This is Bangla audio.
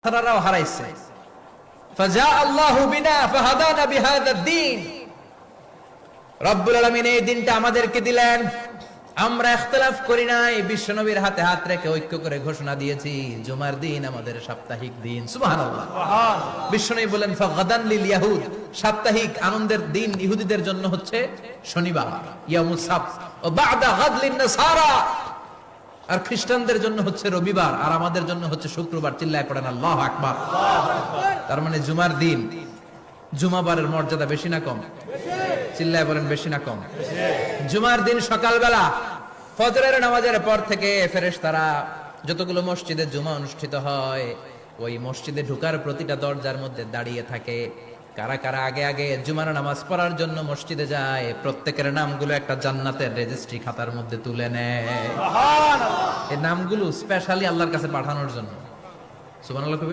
তারাও হারাইছে। ফাজা আল্লাহু বিনা ফাহাদানা বিহাদা দ্বীন। রব্বুল আলামিন এই দিনটা আমাদেরকে দিলেন, আমরা ইখতিলাফ করি নাই, বিশ্বনবীর হাতে হাত রেখে ঐক্য করে ঘোষণা দিয়েছি জুমার দিন আমাদের সাপ্তাহিক দিন। সুবহানাল্লাহ। বিশ্বনবী বলেন ফাগাদান লিল ইয়াহুদ, সাপ্তাহিক আনন্দের দিন ইহুদিদের জন্য হচ্ছে শনিবার ইয়ামুস সাবত, ও বাদা গাদ লিন নাসারা, আর খ্রিস্টানদের জন্য হচ্ছে রবিবার, আর আমাদের জন্য হচ্ছে শুক্রবার। চিল্লায় পড়েন আল্লাহু আকবার। তার মানে জুমার দিন, জুমাবারের মর্যাদা বেশি না কম? চিল্লায় বলেন বেশি না কম? জুমার দিন সকালবেলা ফজরের নামাজের পর থেকে ফেরেশতারা যতগুলো মসজিদে জুমা অনুষ্ঠিত হয় ওই মসজিদে ঢোকার প্রতিটা দরজার মধ্যে দাঁড়িয়ে থাকে। কারা কারা আগে আগে জুমার নামাজ পড়ার জন্য মসজিদে যায়, প্রত্যেকের নামগুলো একটা জান্নাতের রেজিস্ট্রি খাতার মধ্যে তুলে নেয়। এই নামগুলো স্পেশালি আল্লাহর কাছে পাঠানোর জন্য। সুবহানাল্লাহ।